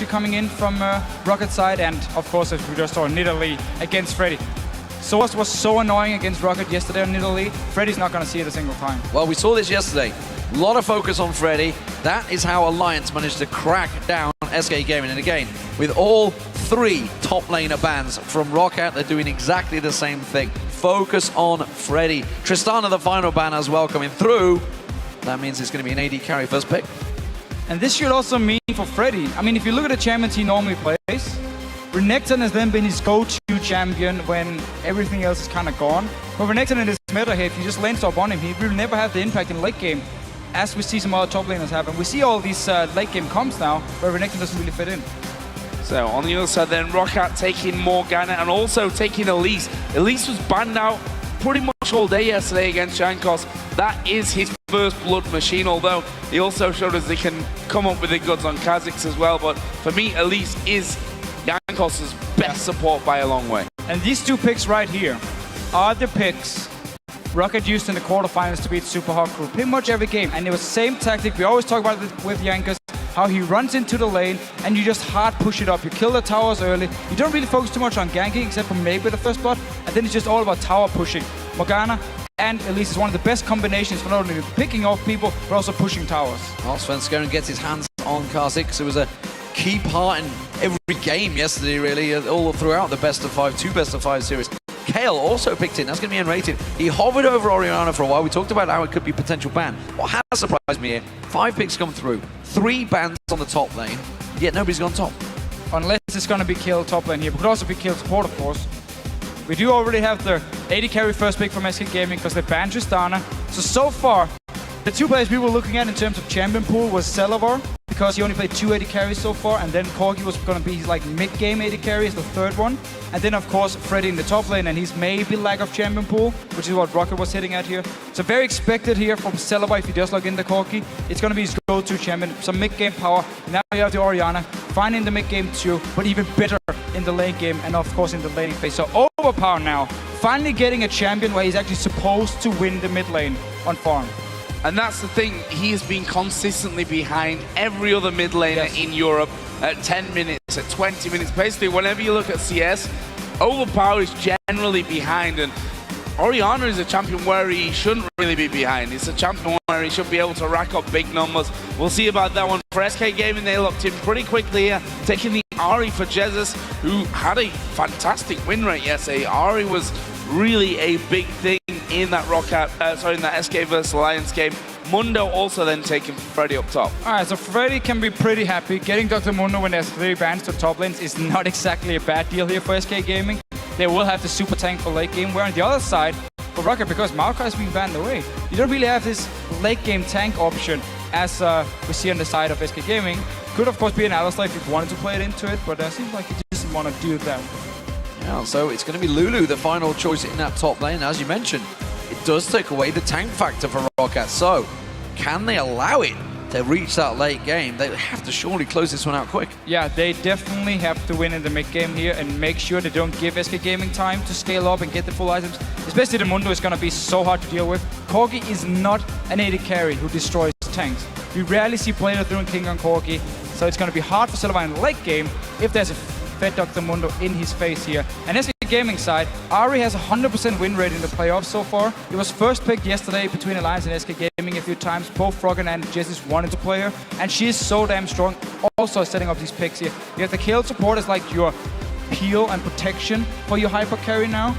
pressure coming in from Roccat side, and of course, as we just saw, nRated against Freddy. Source was so annoying against Roccat yesterday on nRated. Freddy's not going to see it a single time. Well, we saw this yesterday. A lot of focus on Freddy. That is how Alliance managed to crack down SK Gaming. And again, with all 3 top laner bans from Roccat, they're doing exactly the same thing. Focus on Freddy. Tristana, the final ban as well, coming through. That means it's going to be an AD carry first pick. And this should also mean for Freddy. I mean, if you look at the champions he normally plays, Renekton has then been his go-to champion when everything else is kind of gone. But Renekton in this meta here, if you just lane stop on him, he will never have the impact in late game, as we see some other top laners happen. We see all these late game comps now, where Renekton doesn't really fit in. So on the other side then, Roccat taking Morgana and also taking Elise. Elise was banned out pretty much all day yesterday against Jankos. That is his first blood machine, although he also showed us they can come up with the goods on Kha'Zix as well. But for me, Elise is Jankos' best support by a long way. And these 2 picks right here are the picks Roccat used in the quarterfinals to beat Super Hot Crew pretty much every game. And it was the same tactic. We always talk about it with Jankos, how he runs into the lane and you just hard push it up. You kill the towers early. You don't really focus too much on ganking except for maybe the first blood. And then it's just all about tower pushing. Morgana and Elise is one of the best combinations for not only picking off people, but also pushing towers. Well, Svenskeren gets his hands on Kha'Zix. It was a key part in every game yesterday, really, all throughout the best of 5, 2 best of 5 series. Kayle also picked in. That's going to be nRated. He hovered over Orianna for a while. We talked about how it could be potential ban. What has surprised me here, 5 picks come through, 3 bans on the top lane, yet nobody's gone top. Unless it's going to be killed top lane here, but could also be killed support, of course. We do already have the AD carry first pick from SK Gaming because they banned Tristana. So far, the 2 players we were looking at in terms of champion pool was Celaver, because he only played 2 AD carries so far, and then Corki was going to be his like mid-game AD carry as the 3rd one. And then of course Freddy in the top lane, and he's maybe lack of champion pool, which is what Roccat was hitting at here. So very expected here from Celaver if he does log in the Corki. It's going to be his go-to champion, some mid-game power. Now you have the Orianna, fine in the mid-game too, but even better in the late game and of course in the laning phase. So Overpow now, finally getting a champion where he's actually supposed to win the mid lane on farm. And that's the thing, he has been consistently behind every other mid laner in Europe at 10 minutes, at 20 minutes. Basically, whenever you look at CS, Overpow is generally behind, and Orianna is a champion where he shouldn't really be behind. It's a champion where he should be able to rack up big numbers. We'll see about that one. For SK Gaming, they locked in pretty quickly here, taking the Ahri for Jesiz, who had a fantastic win rate yesterday. Ahri was really a big thing in that in that SK vs Alliance game. Mundo also then taking Freddy up top. Alright, so Freddy can be pretty happy. Getting Dr. Mundo when there's 3 bans to top lanes is not exactly a bad deal here for SK Gaming. They will have the super tank for late game, where on the other side, for Roccat, because Maokai is being banned away, you don't really have this late game tank option as we see on the side of SK Gaming. Could of course be an Alistar if you wanted to play it into it, but it seems like he just didn't want to do that. Yeah, so it's going to be Lulu, the final choice in that top lane. As you mentioned, it does take away the tank factor for Roccat. So, can they allow it to reach that late game? They have to surely close this one out quick. Yeah, they definitely have to win in the mid game here and make sure they don't give SK Gaming time to scale up and get the full items. Especially the Mundo is going to be so hard to deal with. Corki is not an AD carry who destroys tanks. We rarely see player through King on Corki, so it's going to be hard for Celaver in the late game if there's a fed Dr. Mundo in his face here. And SK Gaming side, Ahri has a 100% win rate in the playoffs so far. It was first picked yesterday between Alliance and SK Gaming a few times. Both Roccat and Jesiz wanted to play her, and she is so damn strong. Also setting up these picks here. You have the Kayle support as like your peel and protection for your hyper carry now,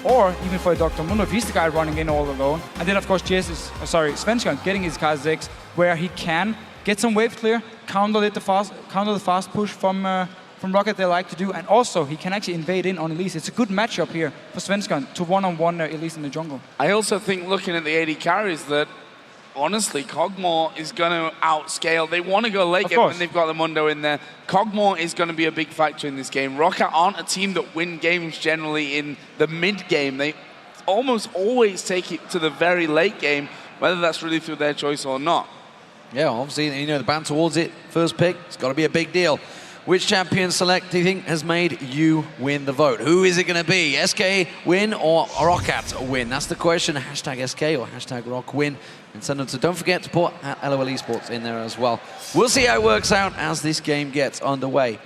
or even for Dr. Mundo if he's the guy running in all alone. And then of course Svenskeren getting his Kha'Zix where he can get some wave clear, counter the fast push from Roccat they like to do, and also he can actually invade in on Elise. It's a good matchup here for Svenskeren to one-on-one Elise in the jungle. I also think looking at the AD carries that honestly Kog'Maw is going to outscale. They want to go late game when they've got the Mundo in there. Kog'Maw is going to be a big factor in this game. Roccat aren't a team that win games generally in the mid game. They almost always take it to the very late game, whether that's really through their choice or not. Yeah, obviously, you know, the ban towards it, first pick, it's got to be a big deal. Which champion select do you think has made you win the vote? Who is it going to be? SK win or Roccat win? That's the question. Hashtag SK or hashtag Rock win. And send them to, don't forget to put at LOL Esports in there as well. We'll see how it works out as this game gets underway.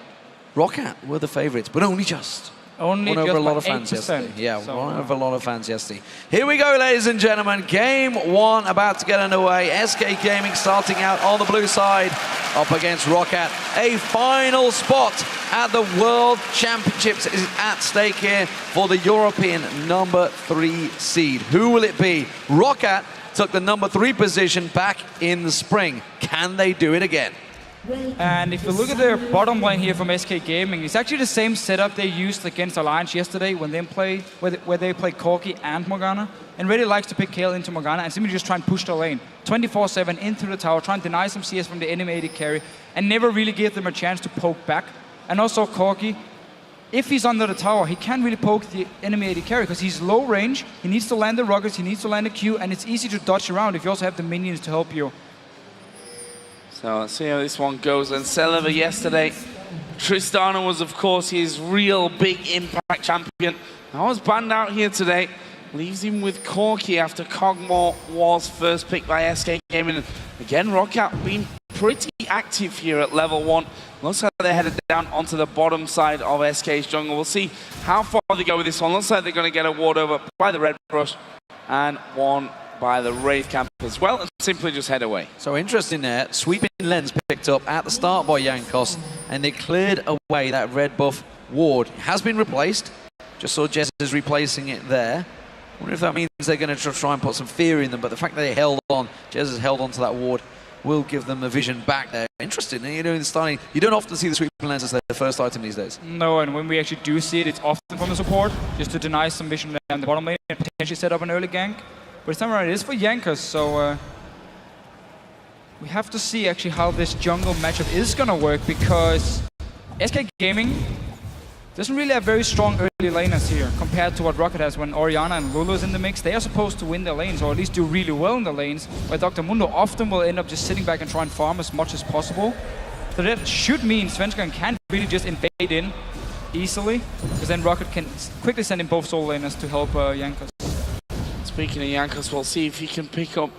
Roccat were the favorites, but only just. Only won just over a lot by of fans 8%. yesterday. Yeah, So, won over a lot of fans yesterday. Here we go, ladies and gentlemen. Game 1 about to get underway. SK Gaming starting out on the blue side, up against Roccat. A final spot at the World Championships is at stake here for the European number 3 seed. Who will it be? Roccat took the number 3 position back in the spring. Can they do it again? And if you look at their bottom lane here from SK Gaming, it's actually the same setup they used against Alliance yesterday when they played, where they played Corki and Morgana. And really likes to pick Kayle into Morgana and simply just try and push the lane 24/7 in through the tower, try and deny some CS from the enemy AD carry, and never really give them a chance to poke back. And also Corki, if he's under the tower, he can't really poke the enemy AD carry because he's low range. He needs to land the rockets, he needs to land the Q, and it's easy to dodge around if you also have the minions to help you. So let's see how this one goes. And Celaver yesterday, Tristana was of course his real big impact champion. Now was banned out here today. Leaves him with Corki after Kog'Maw was first picked by SK Gaming. And again, Roccat being pretty active here at level 1. Looks like they're headed down onto the bottom side of SK's jungle. We'll see how far they go with this one. Looks like they're going to get a ward over by the Red Brush and one by the Wraith Camp as well, and simply just head away. So interesting there, sweeping lens picked up at the start by Jankos, and they cleared away that red buff ward. It has been replaced. Just saw Jesiz replacing it there. Wonder if that means they're going to try and put some fear in them, but the fact that they held on, Jesiz held on to that ward, will give them the vision back there. Interesting, you know, in the starting, you don't often see the sweeping lens as their first item these days. No, and when we actually do see it, it's often from the support, just to deny some vision down the bottom lane and potentially set up an early gank. But this time around it is for Jankos, so we have to see actually how this jungle matchup is gonna work, because SK Gaming doesn't really have very strong early laners here compared to what Roccat has when Orianna and Lulu is in the mix. They are supposed to win their lanes, or at least do really well in the lanes, where Dr. Mundo often will end up just sitting back and try and farm as much as possible. So that should mean Svenskeren can really just invade in easily, because then Roccat can quickly send in both solo laners to help Jankos. Speaking of Jankos, we'll see if he can pick up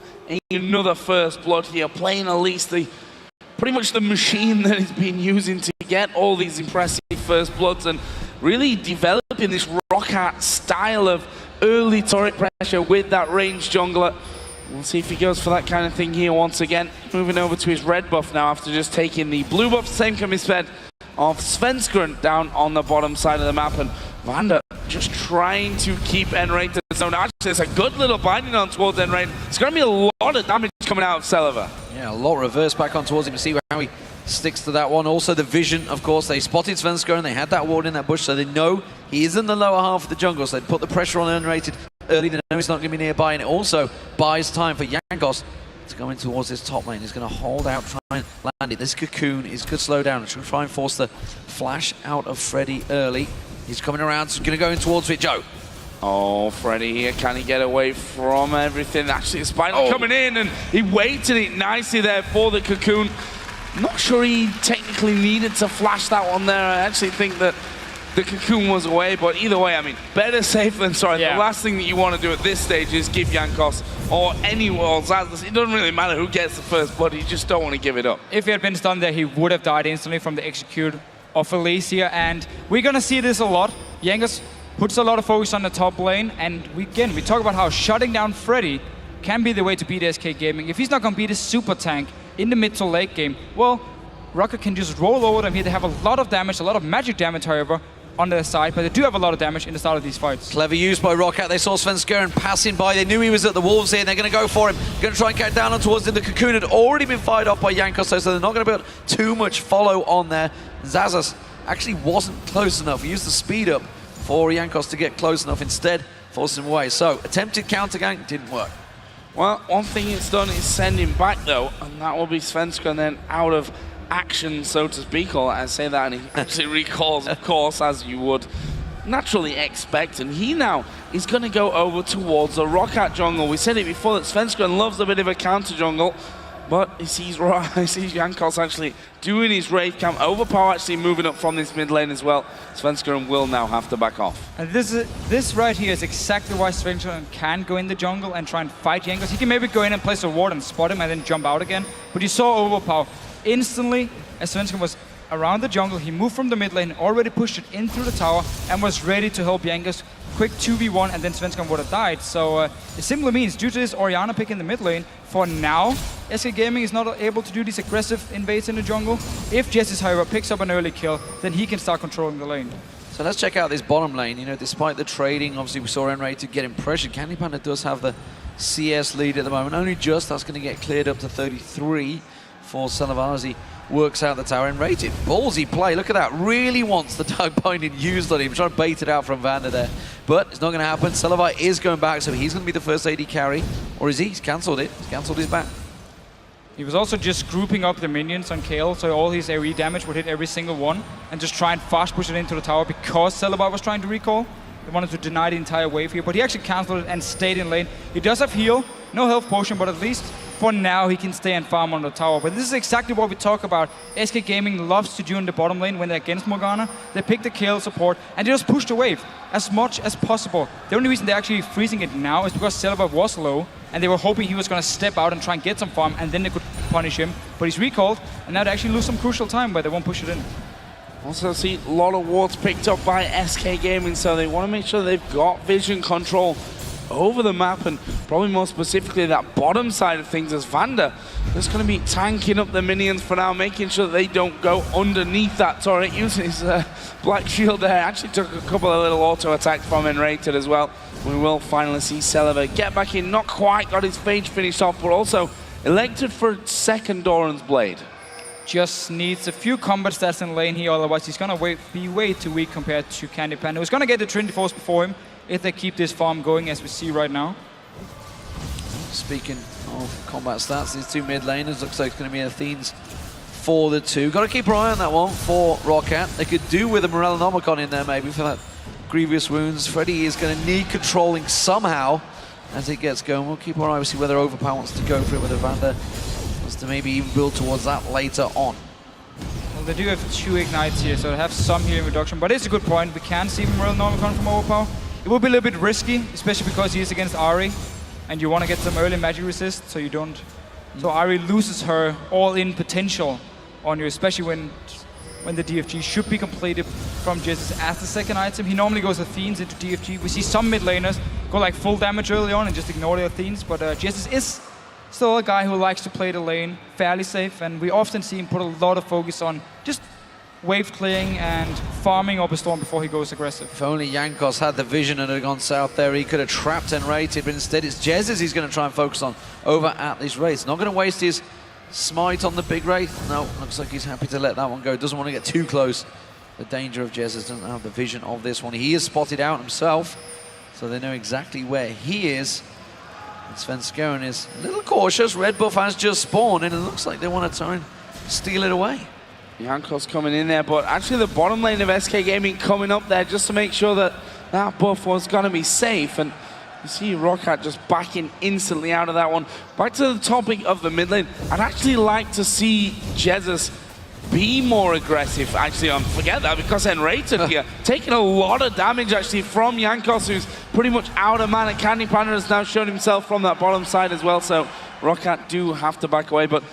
another first blood here, playing Elise, pretty much the machine that he's been using to get all these impressive first bloods, and really developing this Roccat style of early turret pressure with that ranged jungler. We'll see if he goes for that kind of thing here once again. Moving over to his red buff now after just taking the blue buff. Same can be said of Svenskeren down on the bottom side of the map, and VandeR just trying to keep nRated zone. Actually, it's a good little binding on towards nRated. It's going to be a lot of damage coming out of Celaver. Yeah, a lot reverse back on towards him. You see how he sticks to that one. Also the vision, of course, they spotted Svenskeren, they had that ward in that bush, so they know he is in the lower half of the jungle, so they put the pressure on nRated early. They know he's not going to be nearby, and it also buys time for Jankos to go in towards his top lane. He's going to hold out, try and land it. This cocoon is good slow down, try and force the flash out of Freddy early. He's coming around, so he's going to go in towards it, Joe. Oh, Freddy here, can he get away from everything? Actually, the spider coming in, and he waited it nicely there for the cocoon. Not sure he technically needed to flash that one there. I actually think that the cocoon was away, but either way, I mean, better safe than sorry. Yeah. The last thing that you want to do at this stage is give Jankos or anyone else, it doesn't really matter who gets the first blood, you just don't want to give it up. If he had been stunned there, he would have died instantly from the execute of Elise here, and we're gonna see this a lot. Jankos puts a lot of focus on the top lane, and we talk about how shutting down Freddy can be the way to beat SK Gaming. If he's not gonna beat his super tank in the mid to late game, well, Roccat can just roll over them here. They have a lot of damage, a lot of magic damage, however, on their side, but they do have a lot of damage in the start of these fights. Clever use by Roccat. They saw Svenskeren passing by. They knew he was at the Wolves here, and they're going to go for him. Going to try and get down on towards him. The cocoon had already been fired off by Jankos, so they're not going to build too much follow on there. Xaxus actually wasn't close enough. He used the speed up for Jankos to get close enough, instead forced him away. So, attempted counter gank didn't work. Well, one thing it's done is send him back though, and that will be Svenskeren then out of action, so to speak. Or I say that and he actually recalls, of course, as you would naturally expect. And he now is going to go over towards the Roccat jungle. We said it before that Svenskeren loves a bit of a counter jungle. but he sees Jankos actually doing his Wraith Camp. Overpow actually moving up from this mid lane as well. Svenskeren will now have to back off. And this right here is exactly why Svenskeren can go in the jungle and try and fight Jankos. He can maybe go in and place a ward and spot him and then jump out again. But you saw Overpow instantly, as Svenskeren was around the jungle, he moved from the mid lane, already pushed it in through the tower, and was ready to help Jankos. Quick 2v1, and then Svenskeren would have died. So it simply means, due to this Orianna pick in the mid lane, for now, SK Gaming is not able to do these aggressive invades in the jungle. If Jesiz, however, picks up an early kill, then he can start controlling the lane. So let's check out this bottom lane. You know, despite the trading, obviously we saw nRated getting pressured. Panda does have the CS lead at the moment. Only just, that's going to get cleared up to 33 for Celaver as he works out the tower. nRated, ballsy play, look at that. Really wants the tug binding used on him. Trying to bait it out from VandeR there. But it's not going to happen. Celaver is going back, so he's going to be the first AD carry. Or is he? He's cancelled it. He's cancelled his back. He was also just grouping up the minions on Kayle, so all his AoE damage would hit every single one, and just try and fast push it into the tower because Celaver was trying to recall. He wanted to deny the entire wave here, but he actually cancelled it and stayed in lane. He does have heal, no health potion, but at least for now he can stay and farm on the tower. But this is exactly what we talk about. SK Gaming loves to do in the bottom lane when they're against Morgana. They pick the Kayle support and they just push the wave as much as possible. The only reason they're actually freezing it now is because Celaver was low, and they were hoping he was going to step out and try and get some farm, and then they could punish him. But he's recalled, and now they actually lose some crucial time where they won't push it in. Also see a lot of wards picked up by SK Gaming, so they want to make sure they've got vision control over the map, and probably more specifically that bottom side of things, as VandeR is going to be tanking up the minions for now, making sure that they don't go underneath that turret, using his black shield there. Actually took a couple of little auto attacks from nRated as well. We will finally see Celaver get back in, not quite got his phage finished off, but also elected for second Doran's Blade. Just needs a few combat stats in lane here, otherwise he's going to be way too weak compared to Panda, who's going to get the Trinity Force before him if they keep this farm going, as we see right now. Speaking of combat stats, these two mid laners, looks like it's going to be Athene's for the two. Got to keep an eye on that one for Roccat. They could do with a Morellonomicon in there maybe for that grievous wounds. Freddy is going to need controlling somehow as it gets going. We'll keep our eye to see whether Overpow wants to go for it, whether VandeR wants to maybe even build towards that later on. Well, they do have 2 ignites here, so they have some healing reduction, but it's a good point. We can see Morellonomicon from Overpow. It will be a little bit risky, especially because he is against Ahri, and you want to get some early magic resist, so you don't. So Ahri loses her all-in potential on you, especially when the DFG should be completed from Jesiz as the second item. He normally goes Athenes into DFG. We see some mid laners go like full damage early on and just ignore the Athenes, but Jesiz is still a guy who likes to play the lane fairly safe, and we often see him put a lot of focus on just wave clearing and farming up a storm before he goes aggressive. If only Jankos had the vision and had gone south there, he could have trapped nRated, but instead it's Jesiz he's going to try and focus on over at this Wraith. Not going to waste his smite on the big Wraith. No, looks like he's happy to let that one go. Doesn't want to get too close. The danger of Jesiz doesn't have the vision of this one. He is spotted out himself, so they know exactly where he is. And Svenskeren is a little cautious. Red buff has just spawned, and it looks like they want to try and steal it away. Jankos coming in there, but actually the bottom lane of SK Gaming coming up there just to make sure that that buff was going to be safe. And you see Roccat just backing instantly out of that one. Back to the topic of the mid lane, I'd actually like to see Jesiz be more aggressive. Actually, forget that, because nRated here taking a lot of damage actually from Jankos, who's pretty much out of mana. Panda has now shown himself from that bottom side as well, so Roccat do have to back away. But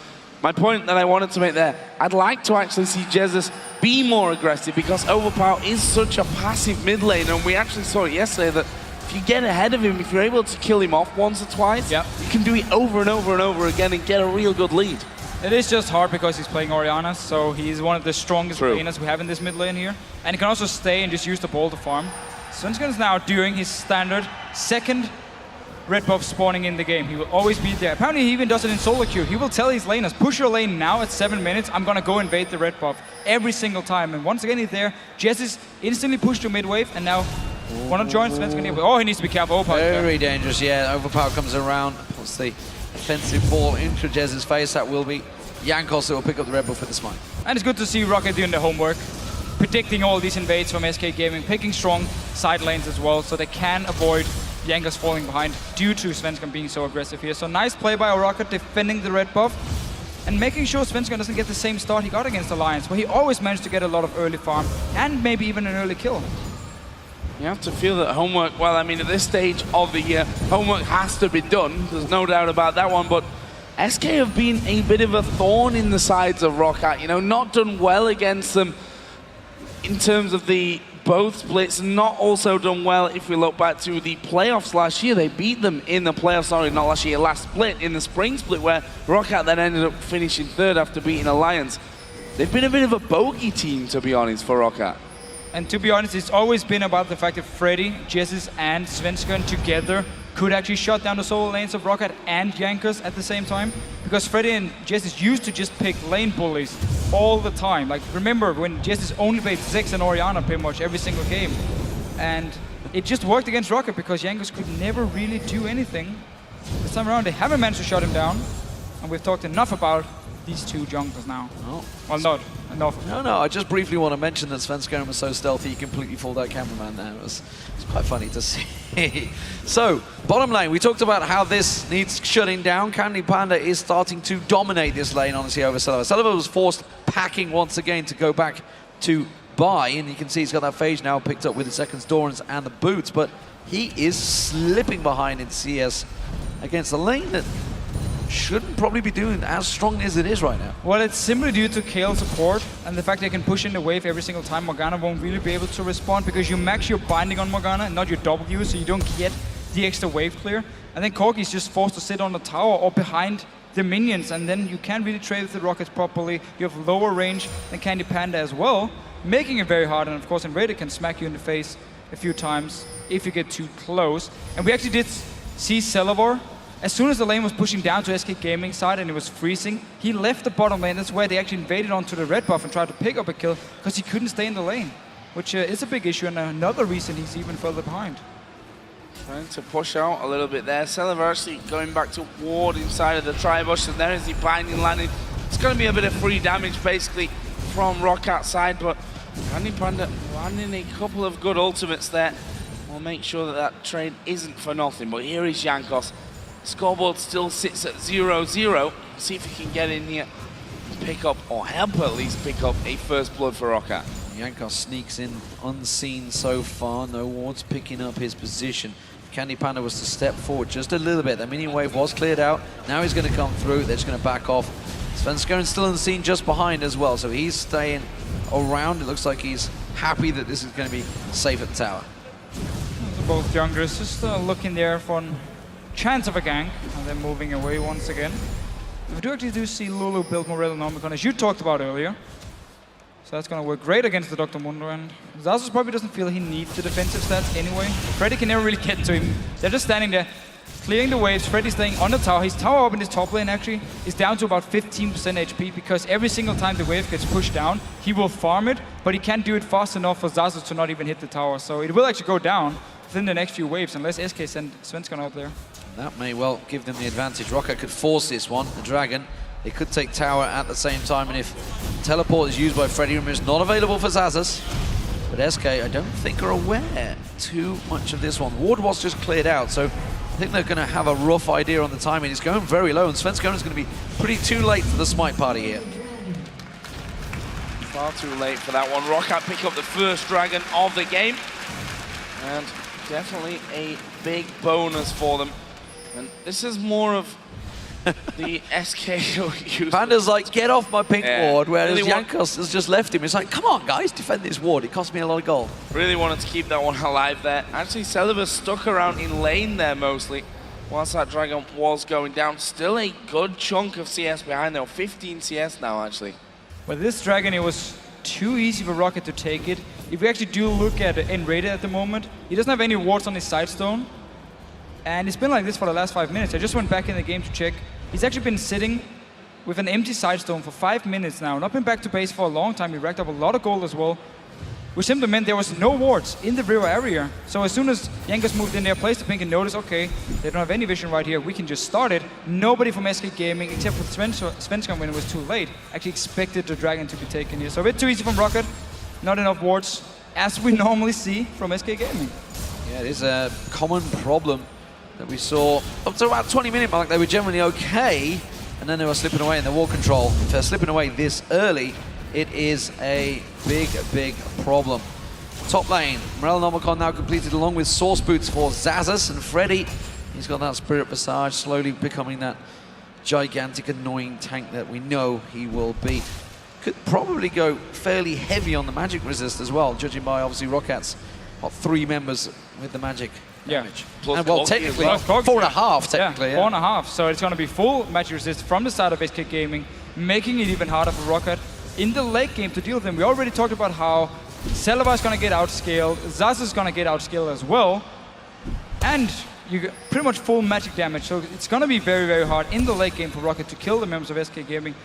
my point that I wanted to make there, I'd like to actually see Jesiz be more aggressive, because Overpow is such a passive mid lane, and we actually saw it yesterday that if you get ahead of him, if you're able to kill him off once or twice, you can do it over and over and over again and get a real good lead. It is just hard because he's playing Orianna, so he's one of the strongest laners we have in this mid lane here. And he can also stay and just use the ball to farm. Svenskeren is now doing his standard second red buff spawning in the game. He will always be there. Apparently he even does it in solo queue. He will tell his laners, push your lane now at 7 minutes, I'm gonna go invade the red buff every single time. And once again he's there. Jesiz instantly pushed to mid wave, and now wanna join Svenskeren here. Oh, he needs to be careful. Overpow very dangerous, yeah. Overpow comes around, puts the offensive ball into Jez's face. That will be Jankos who will pick up the red buff with the smite. And it's good to see Roccat doing the homework, predicting all these invades from SK Gaming, picking strong side lanes as well, so they can avoid Jankos falling behind due to Svenskeren being so aggressive here. So nice play by Roccat defending the red buff. and making sure Svenskeren doesn't get the same start he got against Alliance, where he always managed to get a lot of early farm and maybe even an early kill. You have to feel that homework, well, I mean, at this stage of the year, homework has to be done. There's no doubt about that one, but SK have been a bit of a thorn in the sides of Roccat, you know, not done well against them in terms of the both splits, not also done well if we look back to the playoffs last year. They beat them in the playoffs, sorry, not last year, last split, in the spring split, where Roccat then ended up finishing third after beating Alliance. They've been a bit of a bogey team, to be honest, for Roccat. And to be honest, it's always been about the fact that Freddy, Jesiz, and Svenskeren together could actually shut down the solo lanes of Roccat and Jankos at the same time. Because Freddy and Jesiz used to just pick lane bullies all the time. Like, remember when Jesiz only played Xaxus and Orianna pretty much every single game. And it just worked against Roccat because Jankos could never really do anything. This time around, they haven't managed to shut him down. And we've talked enough about these two junglers now. Oh. Well, not enough. No, I just briefly want to mention that Svenskeren was so stealthy he completely fooled out cameraman there. It was quite funny to see. So, bottom lane, we talked about how this needs shutting down. Currently, Panda is starting to dominate this lane, honestly, over Celaver. Celaver was forced packing once again to go back to buy, and you can see he's got that phase now picked up with the second Dorans and the boots, but he is slipping behind in CS against a lane that shouldn't probably be doing as strong as it is right now. Well, it's simply due to Kayle's support and the fact they can push in the wave every single time. Morgana won't really be able to respond because you max your binding on Morgana and not your W, so you don't get the extra wave clear. And then Corki is just forced to sit on the tower or behind the minions, and then you can't really trade with the rockets properly. You have lower range than Candy Panda as well, making it very hard. And of course, nRated can smack you in the face a few times if you get too close. And we actually did see Celaver. As soon as the lane was pushing down to SK Gaming side and it was freezing, he left the bottom lane. That's where they actually invaded onto the red buff and tried to pick up a kill because he couldn't stay in the lane, which is a big issue and another reason he's even further behind. Trying to push out a little bit there. Celaver actually going back to ward inside of the tri-bush, and there is the binding landing. It's going to be a bit of free damage basically from Roccat's side, but Candy Panda landing a couple of good ultimates there. We'll make sure that that trade isn't for nothing, but here is Jankos. Scoreboard still sits at 0-0. See if he can get in here, pick up, or help at least pick up a first blood for Roccat. Jankos sneaks in unseen so far. No wards picking up his position. Candy Panda was to step forward just a little bit. The minion wave was cleared out. Now he's going to come through. They're just going to back off. Svenskeren still in the scene just behind as well, so he's staying around. It looks like he's happy that this is going to be safe at the tower. Both junglers just looking there for a chance of a gank, and then moving away once again. We do see Lulu build Morel and Omicron, as you talked about earlier. So that's going to work great against the Dr. Mundo, and Xaxus probably doesn't feel he needs the defensive stats anyway. Freddy can never really get to him. They're just standing there, clearing the waves. Freddy's staying on the tower. His tower up in his top lane actually is down to about 15% HP because every single time the wave gets pushed down, he will farm it, but he can't do it fast enough for Xaxus to not even hit the tower. So it will actually go down within the next few waves unless SK send Svenskeren up there. That may well give them the advantage. Roccat could force this one, the Dragon. They could take tower at the same time, and if teleport is used by Freddy, it's not available for Xaxus. But SK, I don't think are aware too much of this one. Ward was just cleared out, so I think they're going to have a rough idea on the timing. It's going very low, and Svenskeren is going to be pretty too late for the smite party here. Far too late for that one. Roccat pick up the first Dragon of the game, and definitely a big bonus for them. And this is more of the SK use. Panda's like, get off my pink ward, whereas really Jankos has just left him. It's like, come on, guys, defend this ward. It cost me a lot of gold. Really wanted to keep that one alive there. Actually, Celaver stuck around in lane there mostly, whilst that Dragon was going down. Still a good chunk of CS behind there. 15 CS now, actually. But this Dragon, it was too easy for Roccat to take it. If we actually do look at nRated at the moment, he doesn't have any wards on his side stone. And it's been like this for the last 5 minutes. I just went back in the game to check. He's actually been sitting with an empty side stone for 5 minutes now. Not been back to base for a long time. He racked up a lot of gold as well, which simply meant there was no wards in the rear area. So as soon as Jankos moved in there, placed the pink and noticed, okay, they don't have any vision right here, we can just start it. Nobody from SK Gaming, except for Svenskeren when it was too late, actually expected the Dragon to be taken here. So a bit too easy from Roccat, not enough wards, as we normally see from SK Gaming. Yeah, it is a common problem that we saw up to about 20-minute mark. They were generally okay, and then they were slipping away in the wall control. If they're slipping away this early, it is a big, big problem. Top lane, Morelnomicon now completed along with Source Boots for Xaxus and Freddy. He's got that Spirit Visage, slowly becoming that gigantic, annoying tank that we know he will be. Could probably go fairly heavy on the magic resist as well, judging by obviously Rockat's got 3 members with the magic damage. Plus And well, Corki technically, as well. 4.5 technically. Yeah, 4.5. So it's going to be full magic resist from the side of SK Gaming, making it even harder for Roccat in the late game to deal with them. We already talked about how Celaver is going to get outscaled, Xaxus is going to get outscaled as well, and you get pretty much full magic damage. So it's going to be very, very hard in the late game for Roccat to kill the members of SK Gaming.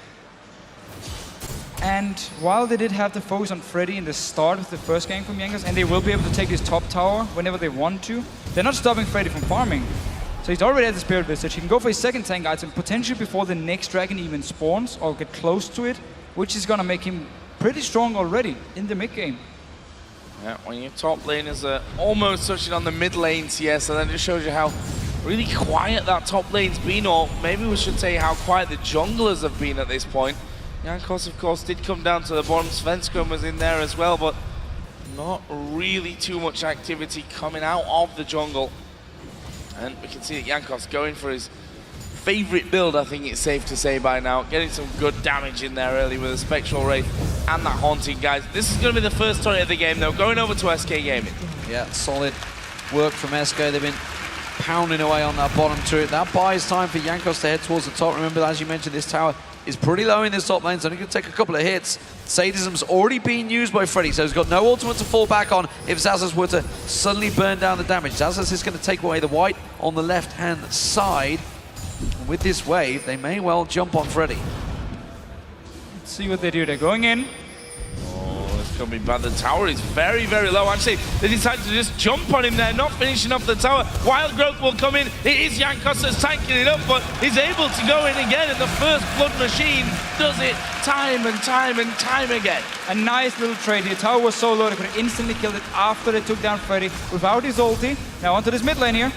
And while they did have to focus on Freddy in the start of the first game from Jankos, and they will be able to take his top tower whenever they want to, they're not stopping Freddy from farming. So he's already at the Spirit Visage. He can go for his second tank item, potentially before the next dragon even spawns or get close to it, which is going to make him pretty strong already in the mid game. Yeah, when your top laners are almost touching on the mid lane CS, and that just shows you how really quiet that top lane's been, or maybe we should say how quiet the junglers have been at this point. Jankos, of course, did come down to the bottom. Svenskeren was in there as well, but not really too much activity coming out of the jungle. And we can see that Jankos going for his favorite build, I think it's safe to say by now. Getting some good damage in there early with a Spectral Wraith and that Haunting, guys. This is going to be the first turret of the game, though. Going over to SK Gaming. Yeah, solid work from SK. They've been pounding away on that bottom turret. That buys time for Jankos to head towards the top. Remember, as you mentioned, this tower is pretty low in this top lane, so only going to take a couple of hits. Sadism's already been used by Freddy, so he's got no ultimate to fall back on if Xaxus were to suddenly burn down the damage. Xaxus is going to take away the white on the left-hand side. And with this wave, they may well jump on Freddy. Let's see what they do. They're going in. Oh, it's going to be bad. The tower is very, very low. Actually, they decided to just jump on him there, not finishing off the tower. Wild Growth will come in. It is Jankos that's tanking it up, but he's able to go in again, and the first Blood Machine does it time and time and time again. A nice little trade here. Tower was so low, they could have instantly killed it after they took down Freddy without his ulti. Now onto this mid lane here.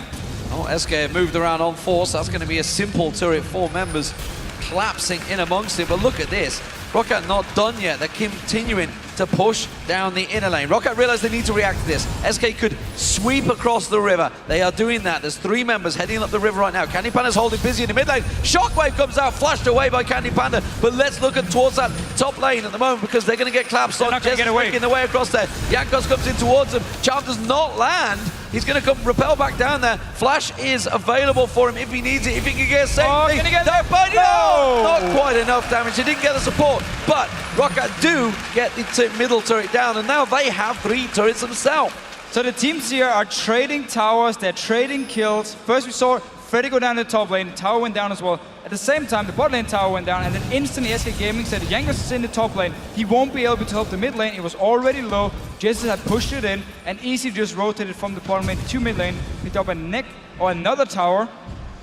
Oh, SK have moved around on force. That's going to be a simple turret. 4 members collapsing in amongst it. But look at this. Roccat not done yet. They're continuing to push down the inner lane. Roccat realize they need to react to this. SK could sweep across the river. They are doing that. There's 3 members heading up the river right now. Candy Panda's holding busy in the mid lane. Shockwave comes out, flashed away by Candy Panda. But let's look towards that top lane at the moment, because they're going to get collapsed on. Jesiz making the way across there. Jankos comes in towards them. Charm does not land. He's going to come rappel back down there. Flash is available for him if he needs it, if he can get a safety. Oh, can he get that? No! Not quite enough damage. He didn't get the support, but Roccat do get the middle turret down, and now they have 3 turrets themselves. So the teams here are trading towers, they're trading kills. First we saw Freddy go down the top lane, the tower went down as well. At the same time, the bot lane tower went down, and then instantly SK Gaming said Jankos is in the top lane. He won't be able to help the mid lane. It was already low. Jesiz had pushed it in, and Easy just rotated from the bottom lane to mid lane, picked up a neck or another tower,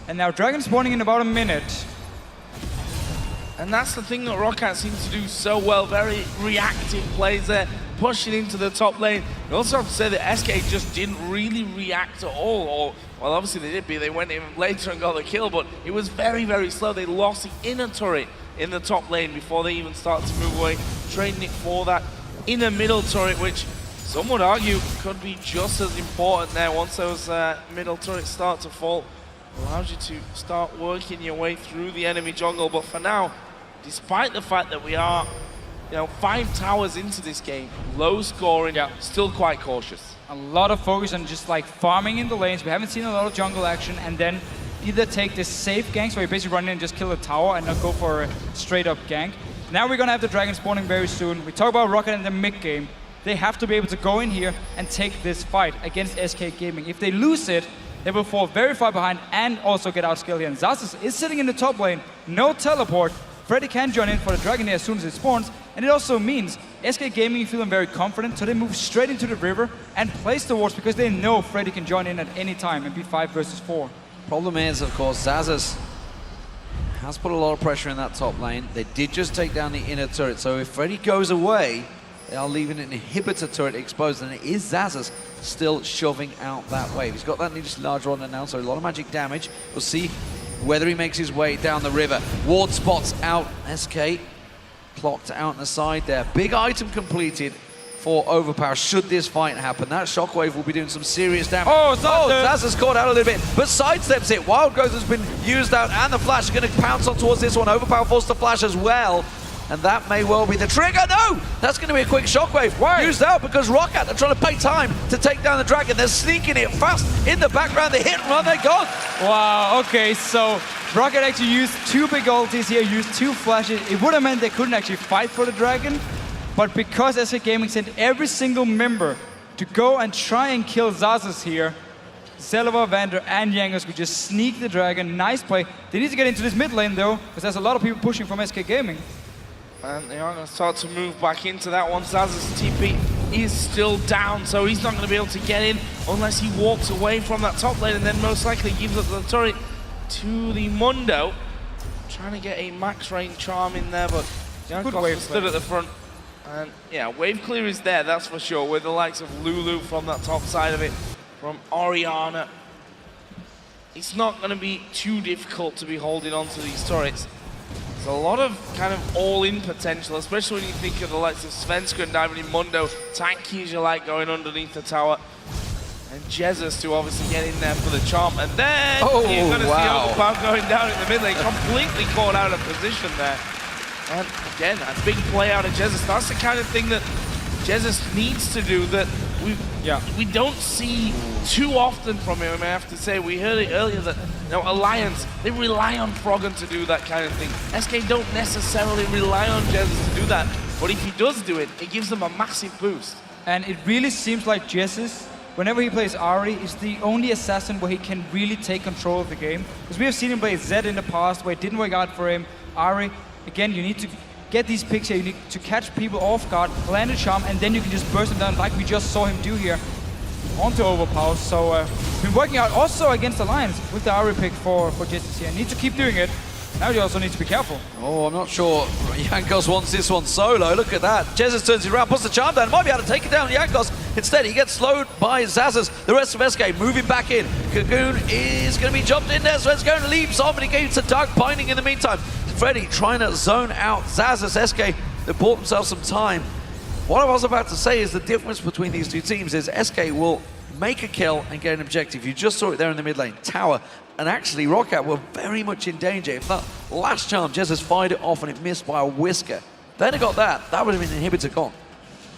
and now Dragon spawning in about a minute. And that's the thing that Roccat seems to do so well. Very reactive plays there, pushing into the top lane. You also have to say that SK just didn't really react at all. Or, well, obviously they did, they went in later and got the kill, but it was very, very slow. They lost the inner turret in the top lane before they even started to move away, trading it for that inner middle turret, which some would argue could be just as important there. Once those middle turrets start to fall, allows you to start working your way through the enemy jungle. But for now, despite the fact that we are 5 towers into this game, low scoring, still quite cautious. A lot of focus on just like farming in the lanes. We haven't seen a lot of jungle action, and then either take this safe ganks where you basically run in and just kill a tower and not go for a straight up gank. Now we're gonna have the dragon spawning very soon. We talk about Roccat in the mid game. They have to be able to go in here and take this fight against SK Gaming. If they lose it, they will fall very far behind and also get outscaled here. And Xaxus is sitting in the top lane, no teleport. Freddy can join in for the dragon here as soon as it spawns, and it also means SK Gaming feeling very confident, so they move straight into the river and place the wards because they know Freddy can join in at any time and be 5 versus 4. Problem is, of course, Xaxus has put a lot of pressure in that top lane. They did just take down the inner turret, so if Freddy goes away, they are leaving an inhibitor turret exposed, and it is Xaxus still shoving out that wave. He's got that large rod now, so a lot of magic damage. We'll see whether he makes his way down the river. Ward spots out. SK clocked out on the side there. Big item completed for Overpow should this fight happen. That shockwave will be doing some serious damage. Oh, Xaxus caught out a little bit, but sidesteps it. Wild Growth has been used out, and the flash are going to pounce on towards this one. Overpow forced the flash as well, and that may well be the trigger. No! That's going to be a quick shockwave. Why? Used out because Roccat are trying to pay time to take down the dragon. They're sneaking it fast in the background. They hit and run, they're gone. Wow, okay, so Roccat actually used 2 big ultis here, used 2 flashes. It would have meant they couldn't actually fight for the dragon, but because SK Gaming sent every single member to go and try and kill Xaxus here, Celaver, VandeR, and Jankos could just sneak the dragon. Nice play. They need to get into this mid lane though, because there's a lot of people pushing from SK Gaming. And they are going to start to move back into that one. Xaxus' TP is still down, so he's not going to be able to get in unless he walks away from that top lane and then most likely gives up the turret to the Mundo. Trying to get a max range charm in there, but Jankos stood at the front. And yeah, wave clear is there, that's for sure, with the likes of Lulu from that top side of it, from Orianna. It's not going to be too difficult to be holding on to these turrets. There's a lot of kind of all-in potential, especially when you think of the likes of Svenskeren diving in Mundo, tanky as you like going underneath the tower, and Jesiz to obviously get in there for the charm. And then you're going to see Overpow going down in the mid lane, completely caught out of position there. And again, a big play out of Jesiz. That's the kind of thing that Jesiz needs to do that we don't see too often from him, I have to say. We heard it earlier that Alliance, they rely on Froggen to do that kind of thing. SK don't necessarily rely on Jesiz to do that, but if he does do it, it gives them a massive boost. And it really seems like Jesiz, whenever he plays Ahri, is the only assassin where he can really take control of the game. Because we have seen him play Zed in the past where it didn't work out for him. Ahri, again, you need to get these picks here, you need to catch people off guard, land a charm, and then you can just burst them down like we just saw him do here onto Overpow. So, been working out also against Alliance with the Ahri pick for Jesiz here. Need to keep doing it. Now you also need to be careful. Oh, I'm not sure Jankos wants this one solo. Look at that. Jesiz turns it around, puts the charm down. Might be able to take it down Jankos. Instead, he gets slowed by Xaxus. The rest of SK moving back in. Cocoon is going to be jumped in there. Svenskeren leaps off, and he gets a dark binding in the meantime. Freddy trying to zone out Xaxus. SK, they bought themselves some time. What I was about to say is the difference between these two teams is SK will make a kill and get an objective. You just saw it there in the mid lane. Tower. And actually, Roccat were very much in danger. If that last charm, Jesiz fired it off and it missed by a whisker. Then it got that would have been inhibitor gone.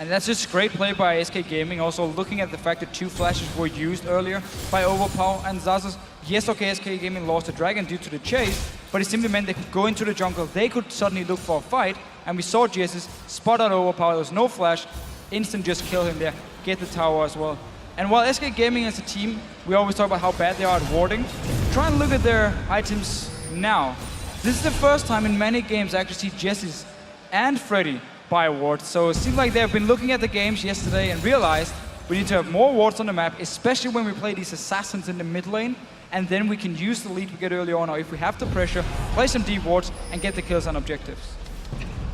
And that's just great play by SK Gaming. Also looking at the fact that 2 flashes were used earlier by Overpow and Xaxus. Yes, okay, SK Gaming lost the dragon due to the chase, but it simply meant they could go into the jungle. They could suddenly look for a fight, and we saw Jesiz spot out Overpow. There was no flash, instant just kill him there, get the tower as well. And while SK Gaming as a team, we always talk about how bad they are at warding. Try and look at their items now. This is the first time in many games I actually see Jesiz and Freddy buy wards. So it seems like they've been looking at the games yesterday and realized we need to have more wards on the map, especially when we play these assassins in the mid lane. And then we can use the lead we get early on, or if we have the pressure, play some deep wards and get the kills on objectives.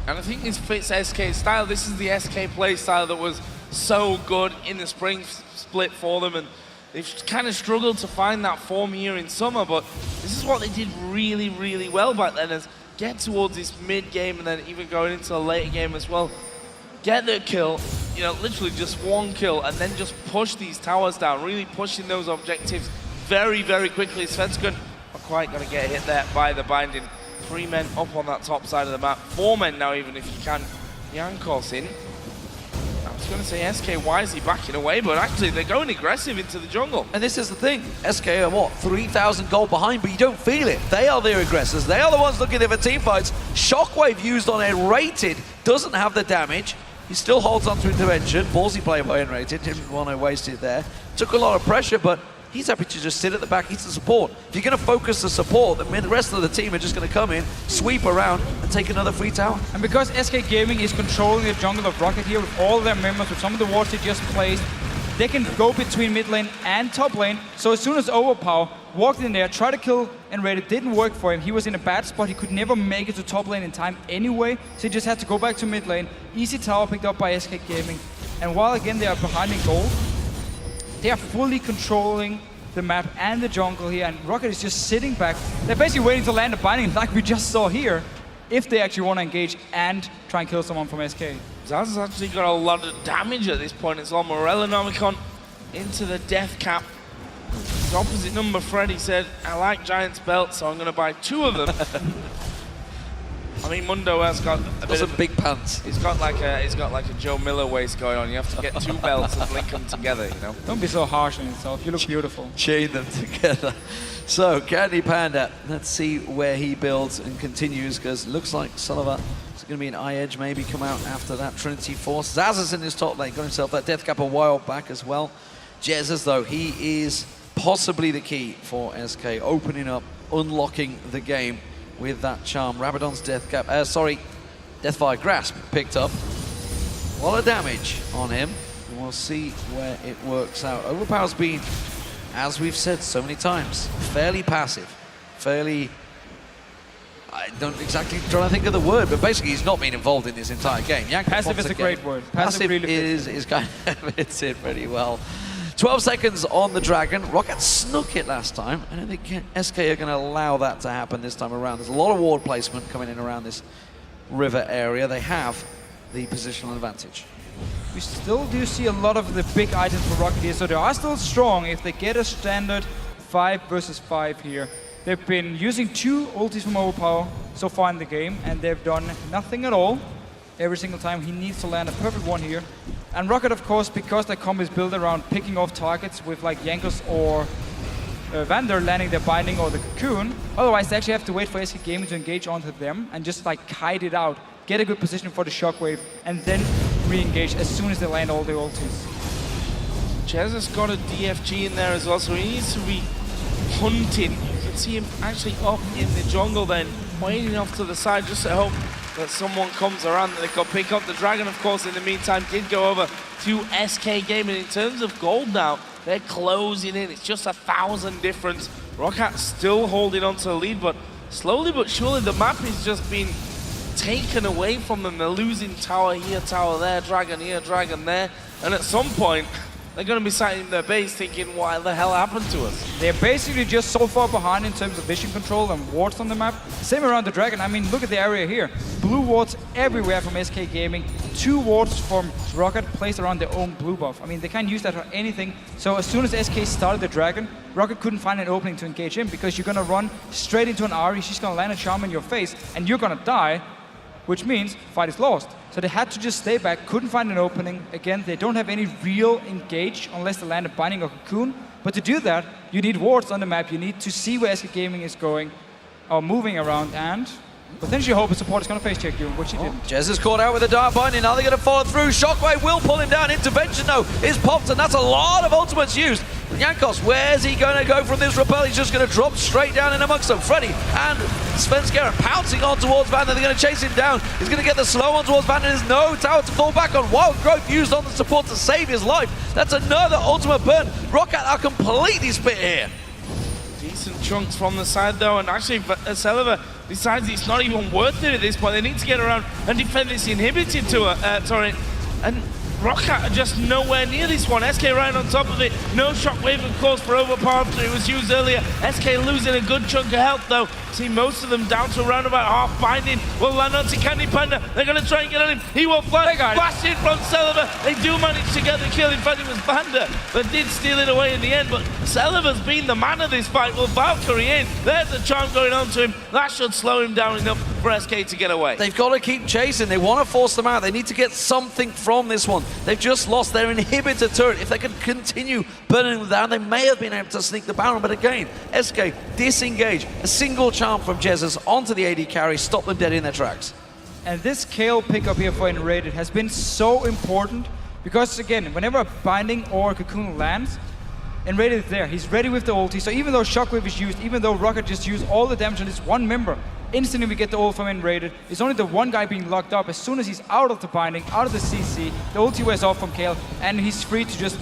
And I think this fits SK's style. This is the SK play style that was so good in the spring split for them, and they've kind of struggled to find that form here in summer, but this is what they did really, really well back then, is get towards this mid-game and then even going into the later game as well. Get the kill, literally just one kill, and then just push these towers down, really pushing those objectives very, very quickly. Svenskeren are quite going to get hit there by the binding. 3 men up on that top side of the map. 4 men now even if you can. Jankos in. I was going to say SK wisely backing away, but actually they're going aggressive into the jungle. And this is the thing, SK are what, 3,000 gold behind, but you don't feel it. They are their aggressors. They are the ones looking there for team fights. Shockwave used on nRated doesn't have the damage. He still holds on to intervention. Ballsy play by nRated, didn't want to waste it there. Took a lot of pressure, but he's happy to just sit at the back. He's the support. If you're going to focus the support, then the rest of the team are just going to come in, sweep around, and take another free tower. And because SK Gaming is controlling the jungle of Roccat here with all their members, with some of the wards they just placed, they can go between mid lane and top lane. So as soon as Overpow walked in there, tried to kill nRated, didn't work for him. He was in a bad spot. He could never make it to top lane in time anyway, so he just had to go back to mid lane. Easy tower picked up by SK Gaming. And while again they are behind in gold, they are fully controlling the map and the jungle here, and Roccat is just sitting back. They're basically waiting to land a binding like we just saw here, if they actually want to engage and try and kill someone from SK. Xaxus has actually got a lot of damage at this point. It's all Morellonomicon into the death cap. His opposite number, Freddy, said, I like Giant's belt, so I'm going to buy 2 of them. I mean, Mundo has got a bit of big pants. He's got like a Joe Miller waist going on. You have to get 2 belts and link them together, you know. Don't be so harsh on yourself. You look beautiful. Chain them together. So, Candy Panda, let's see where he builds and continues, because it looks like Celaver is going to be an eye edge, maybe come out after that Trinity Force. Xaxus in his top lane, got himself that death cap a while back as well. Jesiz, though, he is possibly the key for SK, opening up, unlocking the game with that charm. Rabadon's death cap, Deathfire Grasp picked up. A lot of damage on him. And we'll see where it works out. Overpow's been, as we've said so many times, fairly passive. Fairly, I don't exactly trying to think of the word, but basically he's not been involved in this entire game. Jankos Passive is a great word. Passive really is kind of fits it pretty well. 12 seconds on the Dragon. Roccat snuck it last time. I don't think SK are going to allow that to happen this time around. There's a lot of ward placement coming in around this river area. They have the positional advantage. We still do see a lot of the big items for Roccat here, so they are still strong if they get a standard 5 versus 5 here. They've been using 2 ultis from Overpow so far in the game, and they've done nothing at all. Every single time he needs to land a perfect one here. And Roccat, of course, because their combo is built around picking off targets with like Jankos or VandeR landing their binding or the cocoon. Otherwise, they actually have to wait for SK Gaming to engage onto them and just like kite it out, get a good position for the shockwave, and then re-engage as soon as they land all the ultis. Jez has got a DFG in there as well, so he needs to be hunting. You can see him actually up in the jungle then, waiting off to the side just to hope that someone comes around that they can pick up. The Dragon, of course, in the meantime, did go over to SK Gaming. In terms of gold now, they're closing in. It's just 1,000 difference. Roccat still holding on to the lead, but slowly but surely the map is just being taken away from them. They're losing tower here, tower there, Dragon here, Dragon there. And at some point, they're going to be sat in their base thinking, what the hell happened to us? They're basically just so far behind in terms of vision control and wards on the map. Same around the Dragon. I mean, look at the area here. Blue wards everywhere from SK Gaming. 2 wards from Roccat placed around their own blue buff. I mean, they can't use that for anything. So as soon as SK started the Dragon, Roccat couldn't find an opening to engage in, because you're going to run straight into an Ahri. She's going to land a charm in your face, and you're going to die, which means fight is lost. So they had to just stay back, couldn't find an opening. Again, they don't have any real engage unless they land a binding or cocoon. But to do that, you need wards on the map. You need to see where SK Gaming is going or moving around, and potentially hope a support is going to face check you, which he didn't. Jez is caught out with a dark binding. Now they're going to follow through. Shockwave will pull him down. Intervention, though, is popped, and that's a lot of ultimates used. Jankos, where's he going to go from this rappel? He's just going to drop straight down in amongst them. Freddy and Svenskeren pouncing on towards VandeR. They're going to chase him down. He's going to get the slow on towards VandeR. There's no tower to fall back on. Wild Growth used on the support to save his life. That's another ultimate burn. Roccat are completely split here. Decent chunks from the side though, and actually Celaver decides it's not even worth it at this point. They need to get around and defend this inhibited turret, and Roccat are just nowhere near this one. SK right on top of it. No shockwave, of course, for Overpow after it was used earlier. SK losing a good chunk of health, though. See most of them down to around about half binding. Will land onto Candy Panda. They're going to try and get on him. He will fly. Flash in from Celaver. They do manage to get the kill. In fact, it was VandeR that did steal it away in the end. But Celaver's been the man of this fight. Well, Valkyrie in. There's the charm going on to him. That should slow him down enough for SK to get away. They've got to keep chasing. They want to force them out. They need to get something from this one. They've just lost their inhibitor turret. If they could continue burning them down, they may have been able to sneak the Baron. But again, SK disengage. A single charm from Jesiz onto the AD carry, stop them dead in their tracks. And this Kayle pickup here for nRated has been so important, because again, whenever a binding or a cocoon lands, nRated is there. He's ready with the ulti. So even though Shockwave is used, even though Roccat just used all the damage on this one member, instantly we get the ult from nRated. It's only the one guy being locked up. As soon as he's out of the binding, out of the CC, the ulti wears off from Kayle, and he's free to just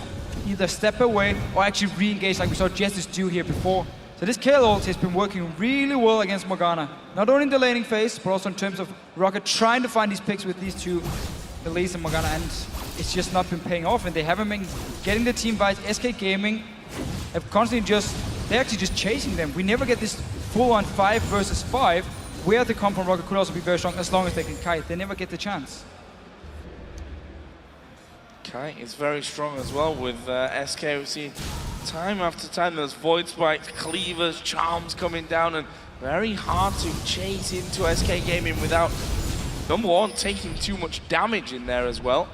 either step away or actually re-engage like we saw Jesiz do here before. So this Kayle ult has been working really well against Morgana. Not only in the laning phase, but also in terms of Roccat trying to find these picks with these two, Elise and Morgana, and it's just not been paying off, and they haven't been getting the team bites. SK Gaming have constantly they're actually just chasing them. We never get this full-on 5 versus 5, where the come from Roccat could also be very strong as long as they can kite. They never get the chance. Kite is very strong as well with SK. We see time after time those void spikes, cleavers, charms coming down, and very hard to chase into SK Gaming without, number one, taking too much damage in there as well.